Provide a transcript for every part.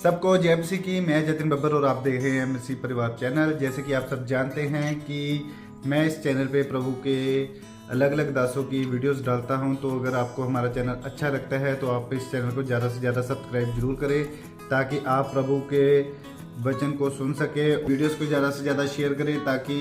सबको जय मसीह की। मैं जतिन बब्बर और आप देख रहे हैं मसीह परिवार चैनल। जैसे कि आप सब जानते हैं कि मैं इस चैनल पे प्रभु के अलग अलग दासों की वीडियोस डालता हूं, तो अगर आपको हमारा चैनल अच्छा लगता है तो आप इस चैनल को ज़्यादा से ज़्यादा सब्सक्राइब जरूर करें, ताकि आप प्रभु के वचन को सुन सके। वीडियोस को ज़्यादा से ज़्यादा शेयर करें ताकि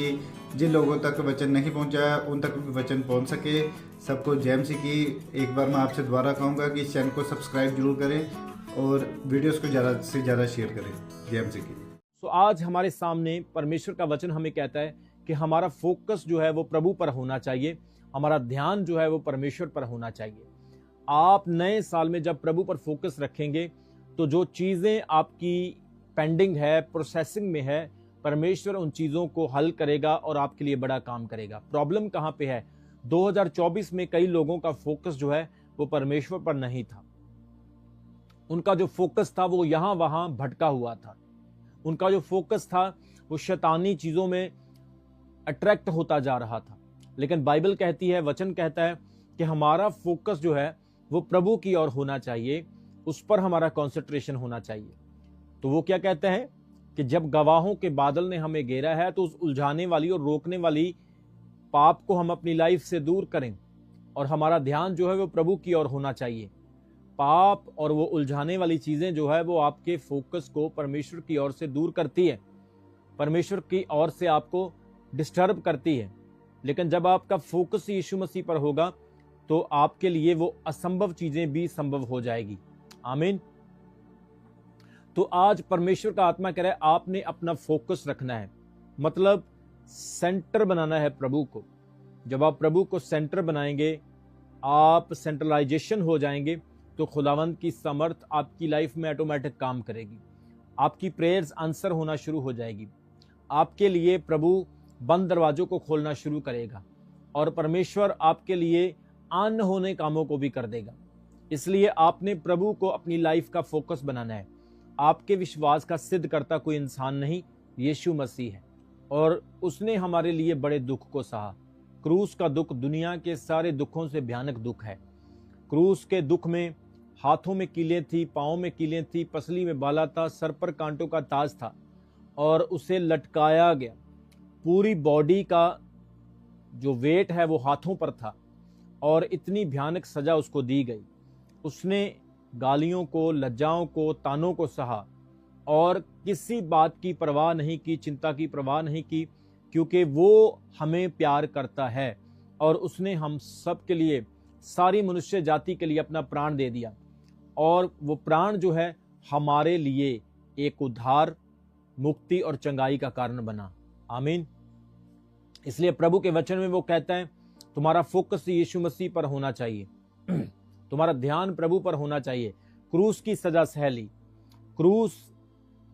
जिन लोगों तक वचन नहीं पहुंचा उन तक भी वचन पहुंच सके। सबको जय मसीह की। एक बार मैं आपसे दोबारा कहूँगा कि इस चैनल को सब्सक्राइब जरूर करें और वीडियोस को ज़्यादा से ज़्यादा शेयर करें। जय मसीह की। तो आज हमारे सामने परमेश्वर का वचन हमें कहता है कि हमारा फोकस जो है वो प्रभु पर होना चाहिए, हमारा ध्यान जो है वो परमेश्वर पर होना चाहिए। आप नए साल में जब प्रभु पर फोकस रखेंगे तो जो चीज़ें आपकी पेंडिंग है, प्रोसेसिंग में है, परमेश्वर उन चीज़ों को हल करेगा और आपके लिए बड़ा काम करेगा। प्रॉब्लम कहाँ पे है? 2024 में कई लोगों का फोकस जो है वो परमेश्वर पर नहीं था। उनका जो फोकस था वो यहाँ वहाँ भटका हुआ था। उनका जो फोकस था वो शैतानी चीज़ों में अट्रैक्ट होता जा रहा था। लेकिन बाइबल कहती है, वचन कहता है कि हमारा फोकस जो है वो प्रभु की ओर होना चाहिए, उस पर हमारा कंसंट्रेशन होना चाहिए। तो वो क्या कहते हैं कि जब गवाहों के बादल ने हमें घेरा है तो उस उलझाने वाली और रोकने वाली पाप को हम अपनी लाइफ से दूर करें और हमारा ध्यान जो है वो प्रभु की ओर होना चाहिए। पाप और वो उलझाने वाली चीजें जो है वो आपके फोकस को परमेश्वर की ओर से दूर करती है, परमेश्वर की ओर से आपको डिस्टर्ब करती है। लेकिन जब आपका फोकस यीशु मसीह पर होगा तो आपके लिए वो असंभव चीजें भी संभव हो जाएगी। आमीन। तो आज परमेश्वर का आत्मा कह रहा है आपने अपना फोकस रखना है, मतलब सेंटर बनाना है प्रभु को। जब आप प्रभु को सेंटर बनाएंगे, आप सेंट्रलाइजेशन हो जाएंगे, तो खुदावंद की समर्थ आपकी लाइफ में ऑटोमेटिक काम करेगी। आपकी प्रेयर्स आंसर होना शुरू हो जाएगी। आपके लिए प्रभु बंद दरवाजों को खोलना शुरू करेगा और परमेश्वर आपके लिए अन होने कामों को भी कर देगा। इसलिए आपने प्रभु को अपनी लाइफ का फोकस बनाना है। आपके विश्वास का सिद्ध करता कोई इंसान नहीं, यीशु मसीह है, और उसने हमारे लिए बड़े दुख को सहा। क्रूस का दुख दुनिया के सारे दुखों से भयानक दुख है। क्रूस के दुख में हाथों में कीलें थी, पाँव में कीलें थी, पसली में बाला था, सर पर कांटों का ताज था और उसे लटकाया गया। पूरी बॉडी का जो वेट है वो हाथों पर था और इतनी भयानक सजा उसको दी गई। उसने गालियों को, लज्जाओं को, तानों को सहा और किसी बात की परवाह नहीं की, चिंता की परवाह नहीं की, क्योंकि वो हमें प्यार करता है और उसने हम सब के लिए, सारी मनुष्य जाति के लिए अपना प्राण दे दिया। और वो प्राण जो है हमारे लिए एक उद्धार, मुक्ति और चंगाई का कारण बना। आमीन। इसलिए प्रभु के वचन में वो कहता है तुम्हारा फोकस यीशु मसीह पर होना चाहिए, तुम्हारा ध्यान प्रभु पर होना चाहिए। क्रूस की सजा सह ली। क्रूस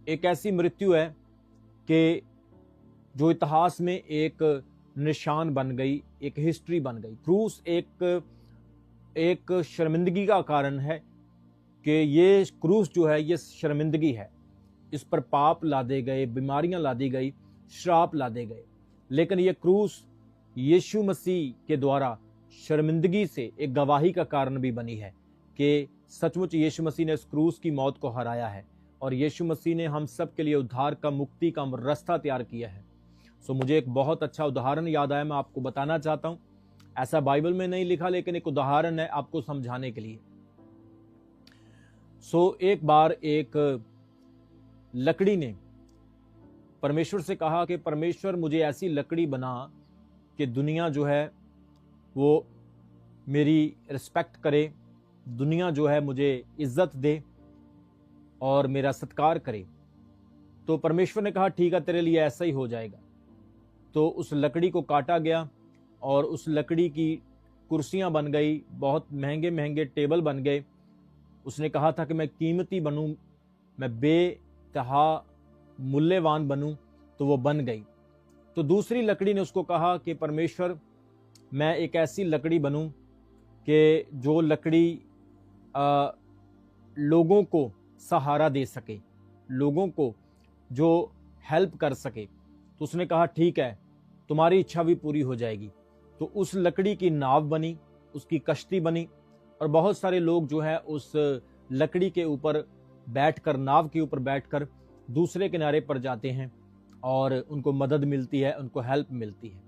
एक ऐसी मृत्यु है कि जो इतिहास में एक निशान बन गई, एक हिस्ट्री बन गई। क्रूस एक शर्मिंदगी का कारण है कि ये क्रूस जो है ये शर्मिंदगी है। इस पर पाप लादे गए, बीमारियां लादी गई, श्राप लादे गए। लेकिन ये क्रूस यीशु मसीह के द्वारा शर्मिंदगी से एक गवाही का कारण भी बनी है कि सचमुच यीशु मसीह ने इस क्रूस की मौत को हराया है और यीशु मसीह ने हम सब के लिए उद्धार का, मुक्ति का रास्ता तैयार किया है। सो मुझे एक बहुत अच्छा उदाहरण याद आया, मैं आपको बताना चाहता हूँ। ऐसा बाइबल में नहीं लिखा, लेकिन एक उदाहरण है आपको समझाने के लिए। एक बार एक लकड़ी ने परमेश्वर से कहा कि परमेश्वर मुझे ऐसी लकड़ी बना कि दुनिया जो है वो मेरी रिस्पेक्ट करे, दुनिया जो है मुझे इज्जत दे और मेरा सत्कार करे। तो परमेश्वर ने कहा ठीक है, तेरे लिए ऐसा ही हो जाएगा। तो उस लकड़ी को काटा गया और उस लकड़ी की कुर्सियां बन गई, बहुत महंगे महंगे टेबल बन गए। उसने कहा था कि मैं कीमती बनूं, मैं बेतहा मूल्यवान बनूं, तो वो बन गई। तो दूसरी लकड़ी ने उसको कहा कि परमेश्वर मैं एक ऐसी लकड़ी बनूं कि जो लकड़ी लोगों को सहारा दे सके, लोगों को जो हेल्प कर सके। तो उसने कहा ठीक है, तुम्हारी इच्छा भी पूरी हो जाएगी। तो उस लकड़ी की नाव बनी, उसकी कश्ती बनी और बहुत सारे लोग जो है उस लकड़ी के ऊपर बैठकर, नाव के ऊपर बैठकर दूसरे किनारे पर जाते हैं और उनको मदद मिलती है, उनको हेल्प मिलती है।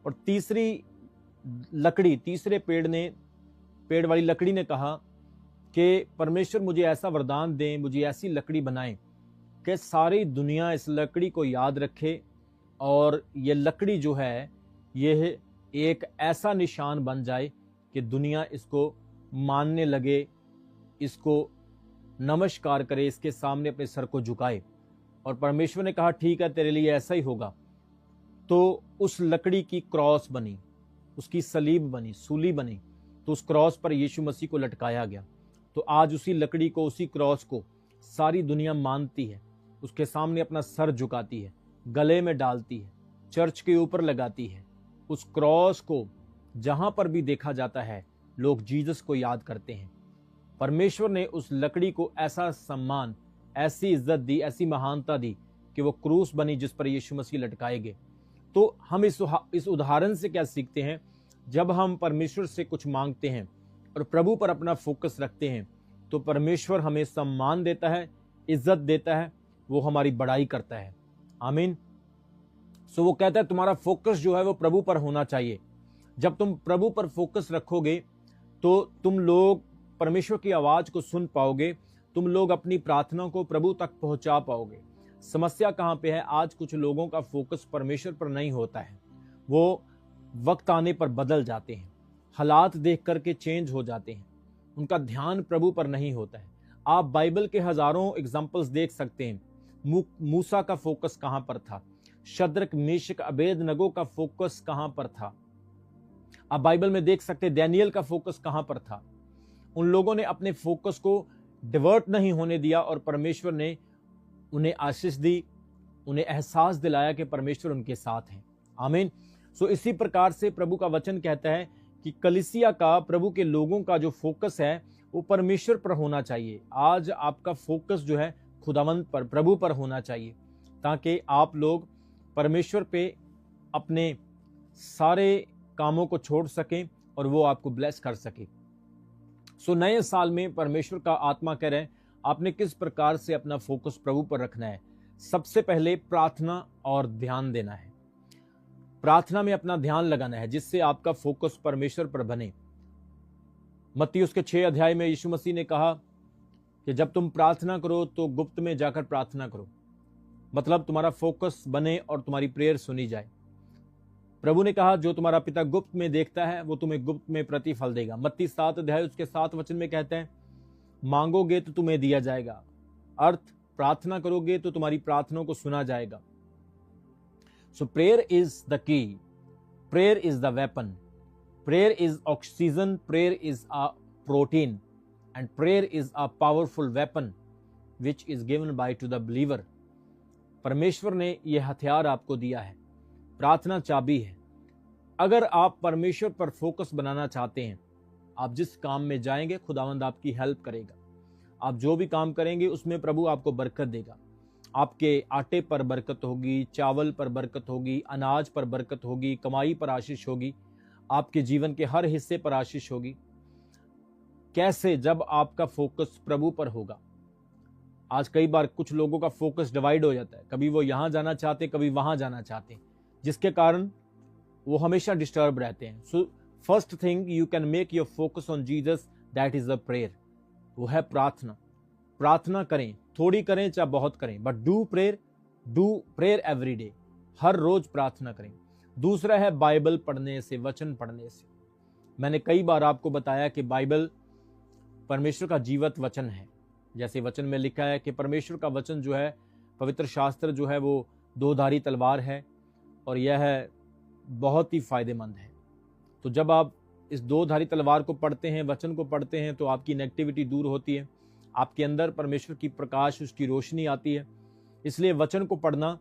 और तीसरी लकड़ी, तीसरे पेड़ वाली लकड़ी ने कहा कि परमेश्वर मुझे ऐसा वरदान दें, मुझे ऐसी लकड़ी बनाएं कि सारी दुनिया इस लकड़ी को याद रखे और ये लकड़ी जो है ये एक ऐसा निशान बन जाए कि दुनिया इसको मानने लगे, इसको नमस्कार करे, इसके सामने अपने सर को झुकाए। और परमेश्वर ने कहा ठीक है, तेरे लिए ऐसा ही होगा। तो उस लकड़ी की क्रॉस बनी, उसकी सलीब बनी, सूली बनी, तो उस क्रॉस पर यीशु मसीह को लटकाया गया। तो आज उसी लकड़ी को, उसी क्रॉस को सारी दुनिया मानती है, उसके सामने अपना सर झुकाती है, गले में डालती है, चर्च के ऊपर लगाती है। उस क्रॉस को जहां पर भी देखा जाता है लोग जीसस को याद करते हैं। परमेश्वर ने उस लकड़ी को ऐसा सम्मान, ऐसी इज्जत दी, ऐसी महानता दी कि वो क्रूस बनी जिस पर यीशु मसीह लटकाए गए। तो हम इस उदाहरण से क्या सीखते हैं? जब हम परमेश्वर से कुछ मांगते हैं और प्रभु पर अपना फोकस रखते हैं तो परमेश्वर हमें सम्मान देता है, इज्जत देता है, वो हमारी बड़ाई करता है। आमीन। सो वो कहता है तुम्हारा फोकस जो है वो प्रभु पर होना चाहिए। जब तुम प्रभु पर फोकस रखोगे तो तुम लोग परमेश्वर की आवाज को सुन पाओगे, तुम लोग अपनी प्रार्थना को प्रभु तक पहुंचा पाओगे। समस्या कहां पे है? आज कुछ लोगों का फोकस परमेश्वर पर नहीं होता है, वो वक्त आने पर बदल जाते हैं, हालात देख करके चेंज हो जाते हैं, उनका ध्यान प्रभु पर नहीं होता है। आप बाइबल के हजारों एग्जाम्पल्स देख सकते हैं। मूसा का फोकस कहां पर था? शद्रक, मेशक, अबेदनगो का फोकस कहां पर था? आप बाइबल में देख सकते हैं दानियल का फोकस कहां पर था। उन लोगों ने अपने फोकस को डिवर्ट नहीं होने दिया और परमेश्वर ने उन्हें आशीष दी, उन्हें एहसास दिलाया कि परमेश्वर उनके साथ हैं। आमीन। सो इसी प्रकार से प्रभु का वचन कहता है कि कलीसिया का, प्रभु के लोगों का जो फोकस है वो परमेश्वर पर होना चाहिए। आज आपका फोकस जो है खुदावंत पर, प्रभु पर होना चाहिए, ताकि आप लोग परमेश्वर पे अपने सारे कामों को छोड़ सकें और वो आपको ब्लेस कर सके। सो नए साल में परमेश्वर का आत्मा कह रहे हैं आपने किस प्रकार से अपना फोकस प्रभु पर रखना है। सबसे पहले प्रार्थना और ध्यान देना है। प्रार्थना में अपना ध्यान लगाना है जिससे आपका फोकस परमेश्वर पर बने। मत्ती उसके 6 अध्याय में यीशु मसीह ने कहा कि जब तुम प्रार्थना करो तो गुप्त में जाकर प्रार्थना करो, मतलब तुम्हारा फोकस बने और तुम्हारी प्रेयर सुनी जाए। प्रभु ने कहा जो तुम्हारा पिता गुप्त में देखता है वो तुम्हें गुप्त में प्रतिफल देगा। मत्ती 7 अध्याय उसके 7 वचन में कहते हैं मांगोगे तो तुम्हें दिया जाएगा, अर्थ प्रार्थना करोगे तो तुम्हारी प्रार्थनाओं को सुना जाएगा। So prayer is the key, prayer is the weapon, prayer is oxygen, prayer is a protein and prayer is a powerful weapon which is given by to the believer. परमेश्वर ने यह हथियार आपको दिया है। प्रार्थना चाबी है। अगर आप परमेश्वर पर फोकस बनाना चाहते हैं, आप जिस काम में जाएंगे खुदावंद आपकी हेल्प करेगा। आप जो भी काम करेंगे उसमें प्रभु आपको बरकत देगा। आपके आटे पर बरकत होगी, चावल पर बरकत होगी, अनाज पर बरकत होगी, कमाई पर आशीष होगी, आपके जीवन के हर हिस्से पर आशीष होगी। कैसे? जब आपका फोकस प्रभु पर होगा। आज कई बार कुछ लोगों का फोकस डिवाइड हो जाता है, कभी वो यहां जाना चाहते, कभी वहां जाना चाहते, जिसके कारण वो हमेशा डिस्टर्ब रहते हैं। So first thing you can make your focus on Jesus, that is the prayer. वो है प्रार्थना। प्रार्थना करें, थोड़ी करें चाहे बहुत करें, but do prayer every day. हर रोज प्रार्थना करें। दूसरा है बाइबल पढ़ने से, वचन पढ़ने से। मैंने कई बार आपको बताया कि बाइबल परमेश्वर का जीवत वचन है। जैसे वचन में लिखा है कि परमेश्वर का वचन जो है, पवित्र शास्त्र जो है वो 2-धारी तलवार है और यह है बहुत ही फायदेमंद है। तो जब आप इस 2-धारी तलवार को पढ़ते हैं, वचन को पढ़ते हैं, तो आपकी नेगेटिविटी दूर होती है, आपके अंदर परमेश्वर की प्रकाश, उसकी रोशनी आती है। इसलिए वचन को पढ़ना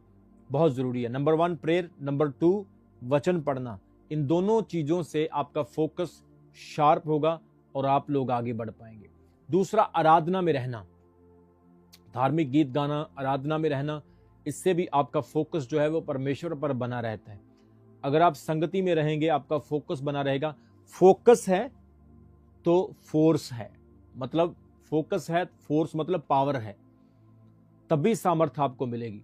बहुत ज़रूरी है। नंबर 1 प्रेयर, नंबर 2 वचन पढ़ना। इन दोनों चीज़ों से आपका फोकस शार्प होगा और आप लोग आगे बढ़ पाएंगे। दूसरा, आराधना में रहना, धार्मिक गीत गाना, आराधना में रहना, इससे भी आपका फोकस जो है वो परमेश्वर पर बना रहता है। अगर आप संगति में रहेंगे आपका फोकस बना रहेगा। फोकस है तो फोर्स है, मतलब फोकस है, फोर्स मतलब पावर है। तभी सामर्थ्य आपको मिलेगी।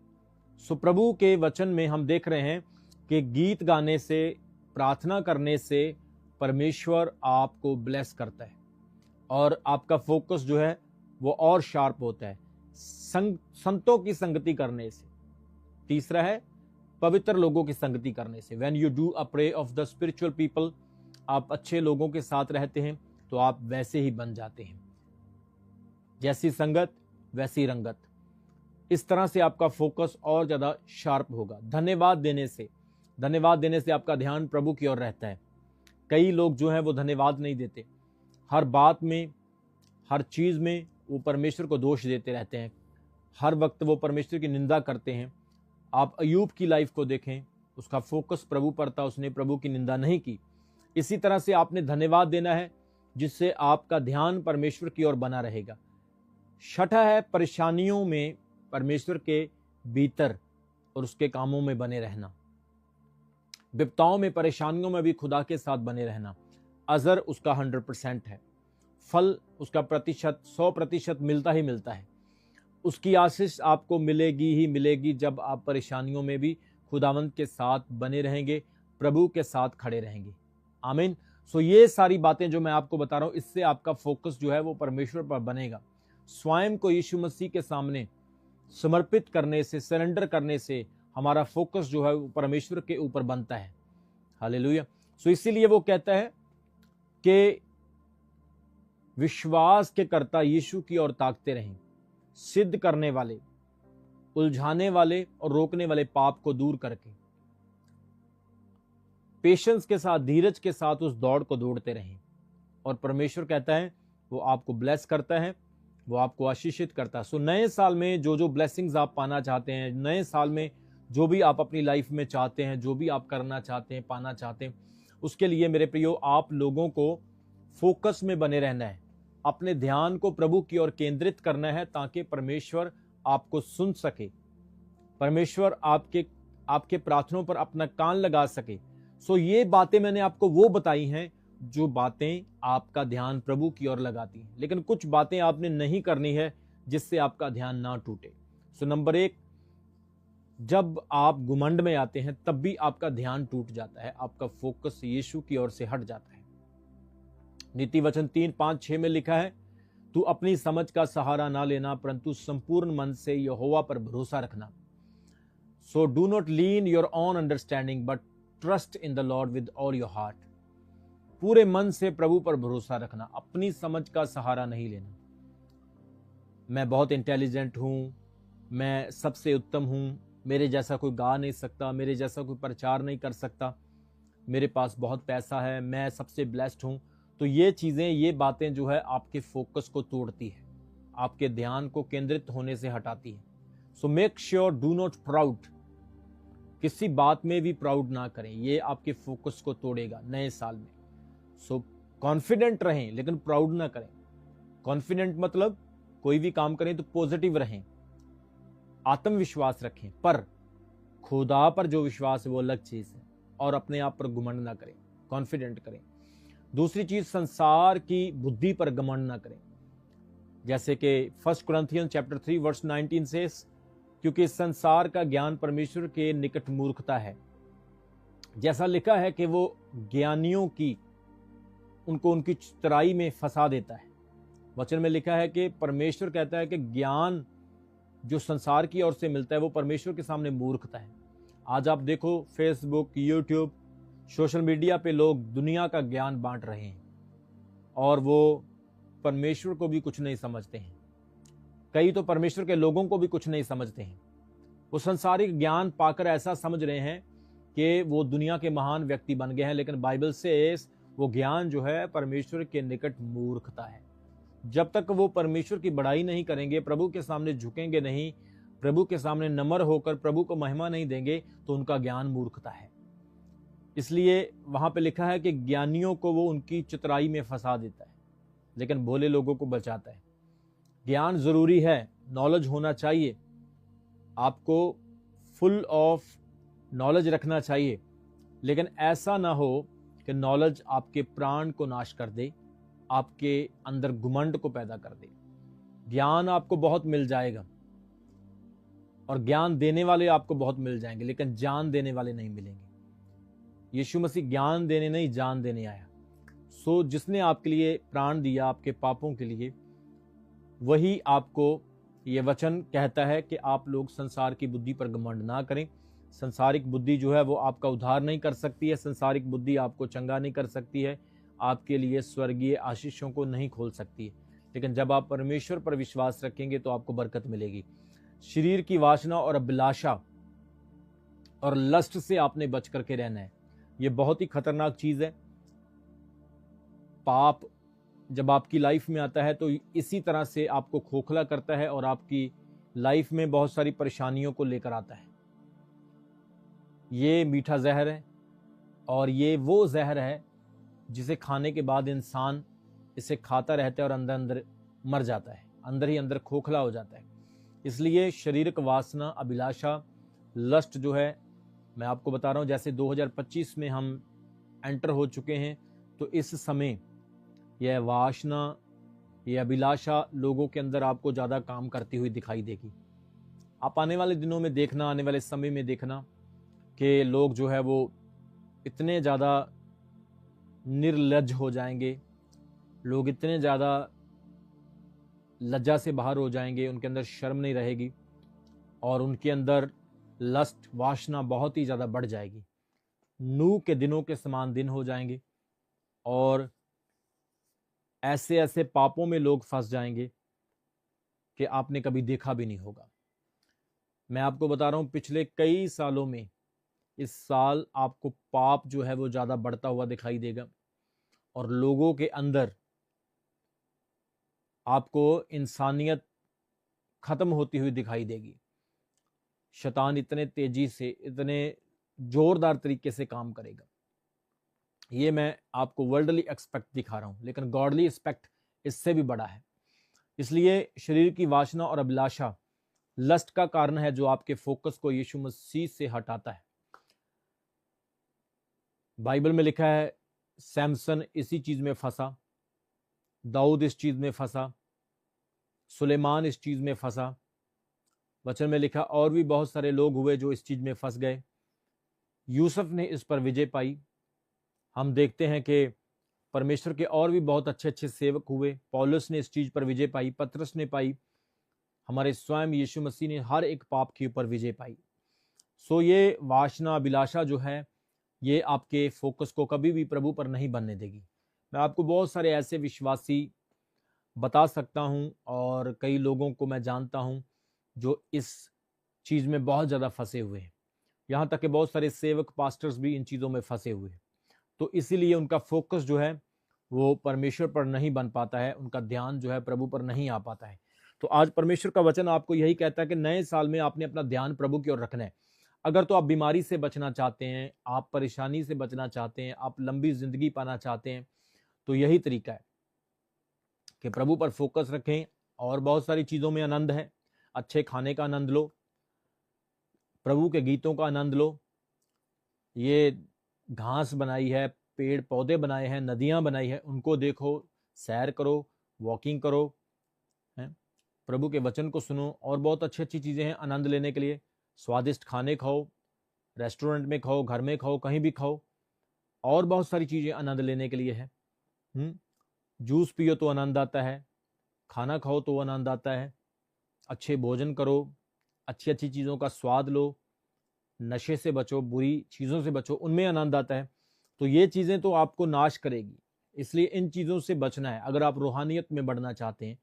सो प्रभु के वचन में हम देख रहे हैं कि गीत गाने से, प्रार्थना करने से परमेश्वर आपको ब्लेस करता है और आपका फोकस जो है वो और शार्प होता है। संतों की संगति करने से। तीसरा है पवित्र लोगों की संगति करने से। When you do a pray of the spiritual people, आप अच्छे लोगों के साथ रहते हैं तो आप वैसे ही बन जाते हैं। जैसी संगत वैसी रंगत। इस तरह से आपका फोकस और ज्यादा शार्प होगा। धन्यवाद देने से आपका ध्यान प्रभु की ओर रहता है। कई लोग जो हैं वो धन्यवाद नहीं देते, हर बात में, हर चीज में वो परमेश्वर को दोष देते रहते हैं, हर वक्त वो परमेश्वर की निंदा करते हैं। आप अयूब की लाइफ को देखें, उसका फोकस प्रभु पर था, उसने प्रभु की निंदा नहीं की। इसी तरह से आपने धन्यवाद देना है जिससे आपका ध्यान परमेश्वर की ओर बना रहेगा। छठा है परेशानियों में परमेश्वर के भीतर और उसके कामों में बने रहना। विपदाओं में, परेशानियों में भी खुदा के साथ बने रहना। अजर उसका 100% है, फल उसका 100% मिलता ही मिलता है। उसकी आशीष आपको मिलेगी ही मिलेगी जब आप परेशानियों में भी खुदावंत के साथ बने रहेंगे, प्रभु के साथ खड़े रहेंगे। आमीन। सो ये सारी बातें जो मैं आपको बता रहा हूं, इससे आपका फोकस जो है वो परमेश्वर पर बनेगा। स्वयं को यीशु मसीह के सामने समर्पित करने से, सरेंडर करने से हमारा फोकस जो है वो परमेश्वर के ऊपर बनता है। हालेलुया। सो इसीलिए वो कहता है कि विश्वास के कर्ता यीशु की ओर ताकते रहें, सिद्ध करने वाले, उलझाने वाले और रोकने वाले पाप को दूर करके पेशेंस के साथ, धीरज के साथ उस दौड़ को दौड़ते रहें। और परमेश्वर कहता है वो आपको ब्लेस करता है, वो आपको आशीषित करता है। सो नए साल में जो जो ब्लेसिंग्स आप पाना चाहते हैं, नए साल में जो भी आप अपनी लाइफ में चाहते हैं, जो भी आप करना चाहते हैं, पाना चाहते हैं, उसके लिए मेरे प्रियो आप लोगों को फोकस में बने रहना है। अपने ध्यान को प्रभु की ओर केंद्रित करना है ताकि परमेश्वर आपको सुन सके, परमेश्वर आपके प्रार्थनाओं पर अपना कान लगा सके। सो ये बातें मैंने आपको वो बताई हैं जो बातें आपका ध्यान प्रभु की ओर लगाती हैं, लेकिन कुछ बातें आपने नहीं करनी है जिससे आपका ध्यान ना टूटे। सो नंबर 1, जब आप घुमंड में आते हैं तब भी आपका ध्यान टूट जाता है, आपका फोकस यीशु की ओर से हट जाता है। नीति वचन 3:5-6 में लिखा है, तू अपनी समझ का सहारा ना लेना परंतु संपूर्ण मन से यहोवा पर भरोसा रखना। So do not lean your own understanding but trust in the Lord with all your heart. पूरे मन से प्रभु पर भरोसा रखना, अपनी समझ का सहारा नहीं लेना। मैं बहुत इंटेलिजेंट हूं, मैं सबसे उत्तम हूं, मेरे जैसा कोई गा नहीं सकता, मेरे जैसा कोई प्रचार नहीं कर सकता, मेरे पास बहुत पैसा है, मैं सबसे ब्लेस्ड हूं। तो ये चीजें, ये बातें जो है आपके फोकस को तोड़ती है, आपके ध्यान को केंद्रित होने से हटाती है। So make sure do not proud, किसी बात में भी प्राउड ना करें, ये आपके फोकस को तोड़ेगा नए साल में। सो कॉन्फिडेंट रहें लेकिन प्राउड ना करें। कॉन्फिडेंट मतलब कोई भी काम करें तो पॉजिटिव रहें, आत्मविश्वास रखें, पर खुदा पर जो विश्वास है वो अलग चीज है। और अपने आप पर घमंड ना करें, कॉन्फिडेंट करें। दूसरी चीज, संसार की बुद्धि पर घमंड ना करें। जैसे कि 1 कुरिन्थियंस चैप्टर 3 वर्स 19 से, क्योंकि संसार का ज्ञान परमेश्वर के निकट मूर्खता है। जैसा लिखा है कि वो ज्ञानियों की, उनको उनकी चतुराई में फंसा देता है। वचन में लिखा है कि परमेश्वर कहता है कि ज्ञान जो संसार की ओर से मिलता है वो परमेश्वर के सामने मूर्खता है। आज आप देखो फेसबुक, यूट्यूब, सोशल मीडिया पे लोग दुनिया का ज्ञान बांट रहे हैं और वो परमेश्वर को भी कुछ नहीं समझते हैं। कई तो परमेश्वर के लोगों को भी कुछ नहीं समझते हैं। वो संसारिक ज्ञान पाकर ऐसा समझ रहे हैं कि वो दुनिया के महान व्यक्ति बन गए हैं, लेकिन बाइबल से वो ज्ञान जो है परमेश्वर के निकट मूर्खता है। जब तक वो परमेश्वर की बड़ाई नहीं करेंगे, प्रभु के सामने झुकेंगे नहीं, प्रभु के सामने नम्र होकर प्रभु को महिमा नहीं देंगे, तो उनका ज्ञान मूर्खता है। इसलिए वहां पे लिखा है कि ज्ञानियों को वो उनकी चतुराई में फंसा देता है, लेकिन भोले लोगों को बचाता है। ज्ञान जरूरी है, नॉलेज होना चाहिए, आपको फुल ऑफ नॉलेज रखना चाहिए, लेकिन ऐसा ना हो कि नॉलेज आपके प्राण को नाश कर दे, आपके अंदर घुमंड को पैदा कर दे। ज्ञान आपको बहुत मिल जाएगा, और ज्ञान देने वाले आपको बहुत मिल जाएंगे, लेकिन जान देने वाले नहीं मिलेंगे। यीशु मसीह ज्ञान देने नहीं, जान देने आया। सो जिसने आपके लिए प्राण दिया आपके पापों के लिए, वही आपको ये वचन कहता है कि आप लोग संसार की बुद्धि पर घमंड ना करें। संसारिक बुद्धि जो है वो आपका उद्धार नहीं कर सकती है, संसारिक बुद्धि आपको चंगा नहीं कर सकती है, आपके लिए स्वर्गीय आशीषों को नहीं खोल सकती है। लेकिन जब आप परमेश्वर पर विश्वास रखेंगे तो आपको बरकत मिलेगी। शरीर की वासना और अभिलाषा और लस्ट से आपने बच करके रहना है। ये बहुत ही खतरनाक चीज है। पाप जब आपकी लाइफ में आता है तो इसी तरह से आपको खोखला करता है और आपकी लाइफ में बहुत सारी परेशानियों को लेकर आता है। ये मीठा जहर है और ये वो जहर है जिसे खाने के बाद इंसान इसे खाता रहता है और अंदर अंदर मर जाता है, अंदर ही अंदर खोखला हो जाता है। इसलिए शारीरिक वासना, अभिलाषा, लस्ट जो है, मैं आपको बता रहा हूँ, जैसे 2025 में हम एंटर हो चुके हैं, तो इस समय यह वासना, यह अभिलाषा लोगों के अंदर आपको ज़्यादा काम करती हुई दिखाई देगी। आप आने वाले दिनों में देखना, आने वाले समय में देखना कि लोग जो है वो इतने ज़्यादा निर्लज्ज हो जाएंगे, लोग इतने ज़्यादा लज्जा से बाहर हो जाएंगे, उनके अंदर शर्म नहीं रहेगी और उनके अंदर लस्ट, वासना बहुत ही ज़्यादा बढ़ जाएगी। नूह के दिनों के समान दिन हो जाएंगे और ऐसे ऐसे पापों में लोग फंस जाएंगे कि आपने कभी देखा भी नहीं होगा। मैं आपको बता रहा हूं, पिछले कई सालों में इस साल आपको पाप जो है वो ज़्यादा बढ़ता हुआ दिखाई देगा और लोगों के अंदर आपको इंसानियत खत्म होती हुई दिखाई देगी। शैतान इतने तेजी से, इतने जोरदार तरीके से काम करेगा। ये मैं आपको वर्ल्डली एक्सपेक्ट दिखा रहा हूं, लेकिन गॉडली एक्सपेक्ट इससे भी बड़ा है। इसलिए शरीर की वासना और अभिलाषा लस्ट का कारण है जो आपके फोकस को यीशु मसीह से हटाता है। बाइबल में लिखा है सैमसन इसी चीज में फंसा, दाऊद इस चीज में फंसा, सुलेमान इस चीज में फंसा। वचन में लिखा और भी बहुत सारे लोग हुए जो इस चीज में फंस गए। यूसुफ ने इस पर विजय पाई। हम देखते हैं कि परमेश्वर के और भी बहुत अच्छे अच्छे सेवक हुए। पौलुस ने इस चीज पर विजय पाई, पतरस ने पाई, हमारे स्वयं यीशु मसीह ने हर एक पाप के ऊपर विजय पाई। सो ये वासना, अभिलाषा जो है, ये आपके फोकस को कभी भी प्रभु पर नहीं बनने देगी। मैं आपको बहुत सारे ऐसे विश्वासी बता सकता हूं और कई लोगों को मैं जानता हूं जो इस चीज में बहुत ज्यादा फंसे हुए हैं। यहाँ तक कि बहुत सारे सेवक, पास्टर्स भी इन चीजों में फंसे हुए हैं। तो इसीलिए उनका फोकस जो है वो परमेश्वर पर नहीं बन पाता है, उनका ध्यान जो है प्रभु पर नहीं आ पाता है। तो आज परमेश्वर का वचन आपको यही कहता है कि नए साल में आपने अपना ध्यान प्रभु की ओर रखना है। अगर तो आप बीमारी से बचना चाहते हैं, आप परेशानी से बचना चाहते हैं, आप लंबी जिंदगी पाना चाहते हैं, तो यही तरीका है कि प्रभु पर फोकस रखें। और बहुत सारी चीजों में आनंद है। अच्छे खाने का आनंद लो, प्रभु के गीतों का आनंद लो। ये घास बनाई है, पेड़ पौधे बनाए हैं, नदियां बनाई है, उनको देखो, सैर करो, वॉकिंग करो, हैं, प्रभु के वचन को सुनो। और बहुत अच्छी अच्छी चीजें हैं आनंद लेने के लिए। स्वादिष्ट खाने खाओ, रेस्टोरेंट में खाओ, घर में खाओ, कहीं भी खाओ। और बहुत सारी चीजें आनंद लेने के लिए है। जूस पियो तो आनंद आता है, खाना खाओ तो आनंद आता है, अच्छे भोजन करो, अच्छी अच्छी चीजों का स्वाद लो, नशे से बचो, बुरी चीजों से बचो, उनमें आनंद आता है। तो ये चीजें तो आपको नाश करेगी, इसलिए इन चीजों से बचना है। अगर आप रूहानियत में बढ़ना चाहते हैं,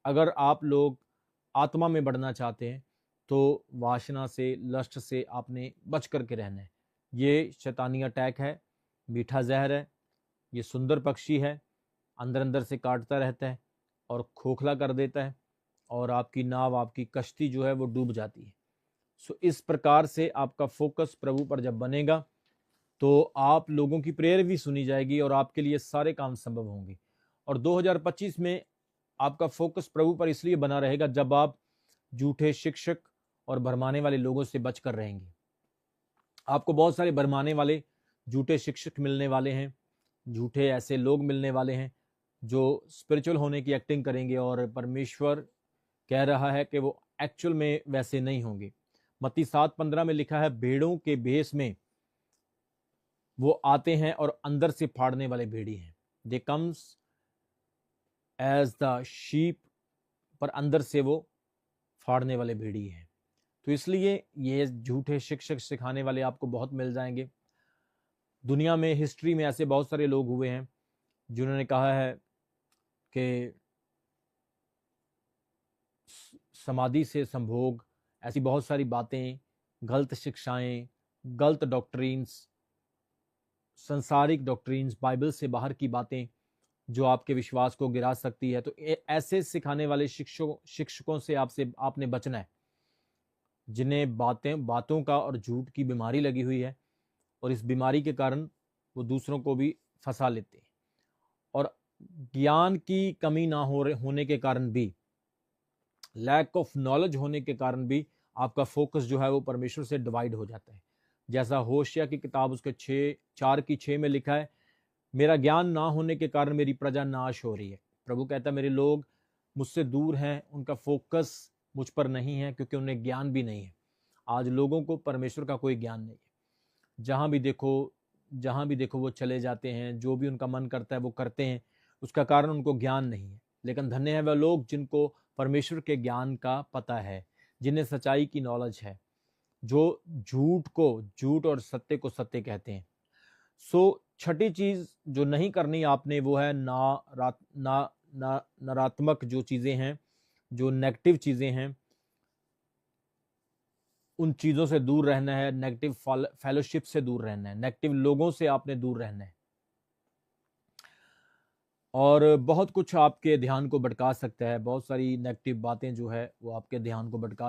अगर आप लोग आत्मा में बढ़ना चाहते हैं, तो वासना से, लस्ट से आपने बच करके रहना है। ये शैतानी अटैक है, मीठा जहर है, ये सुंदर पक्षी है, अंदर अंदर से काटता रहता है और खोखला कर देता है और आपकी नाव, आपकी कश्ती जो है वो डूब जाती है। सो इस प्रकार से आपका फोकस प्रभु पर जब बनेगा तो आप लोगों की प्रेयर भी सुनी जाएगी और आपके लिए सारे काम संभव होंगे। और 2025 में आपका फोकस प्रभु पर इसलिए बना रहेगा जब आप झूठे शिक्षक और भरमाने वाले लोगों से बचकर रहेंगे। आपको बहुत सारे भरमाने वाले, झूठे शिक्षक मिलने वाले हैं, झूठे ऐसे लोग मिलने वाले हैं जो स्पिरिचुअल होने की एक्टिंग करेंगे और परमेश्वर कह रहा है कि वो एक्चुअल में वैसे नहीं होंगे। मत्ती 7:15 में लिखा है, भेड़ों के भेष में वो आते हैं और अंदर से फाड़ने वाले भेड़ी हैं। They comes as the sheep, पर अंदर से वो फाड़ने वाले भेड़ी हैं। तो इसलिए ये झूठे शिक्षक सिखाने वाले आपको बहुत मिल जाएंगे। दुनिया में, हिस्ट्री में ऐसे बहुत सारे लोग हुए हैं जिन्होंने कहा है कि समाधि से संभोग, ऐसी बहुत सारी बातें, गलत शिक्षाएं, गलत डॉक्ट्रिन्स, संसारिक डॉक्ट्रिन्स, बाइबल से बाहर की बातें जो आपके विश्वास को गिरा सकती है। तो ऐसे सिखाने वाले शिक्षकों से आपने बचना है, जिन्हें बातों का और झूठ की बीमारी लगी हुई है, और इस बीमारी के कारण वो दूसरों को भी फंसा लेते हैं। और ज्ञान की कमी ना होने के कारण भी, लैक ऑफ नॉलेज होने के कारण भी आपका फोकस जो है वो परमेश्वर से डिवाइड हो जाता है। जैसा होशिया की किताब उसके 4:6 में लिखा है, मेरा ज्ञान ना होने के कारण मेरी प्रजा नाश हो रही है। प्रभु कहता है, मेरे लोग मुझसे दूर हैं, उनका फोकस मुझ पर नहीं है, क्योंकि उन्हें ज्ञान भी नहीं है। आज लोगों को परमेश्वर का कोई ज्ञान नहीं है। जहाँ भी देखो वो चले जाते हैं, जो भी उनका मन करता है वो करते हैं, उसका कारण उनको ज्ञान नहीं है। लेकिन धन्य है वह लोग जिनको परमेश्वर के ज्ञान का पता है, जिन्हें सच्चाई की नॉलेज है, जो झूठ और सत्य को सत्य कहते हैं। सो छठी चीज जो नहीं करनी आपने, वो है नकारात्मक जो चीजें हैं, जो नेगेटिव चीजें हैं, उन चीजों से दूर रहना है। नेगेटिव फेलोशिप से दूर रहना है, नेगेटिव लोगों से आपने दूर रहना है। और बहुत कुछ आपके ध्यान को भटका सकता है, बहुत सारी नेगेटिव बातें जो है वो आपके ध्यान को भटका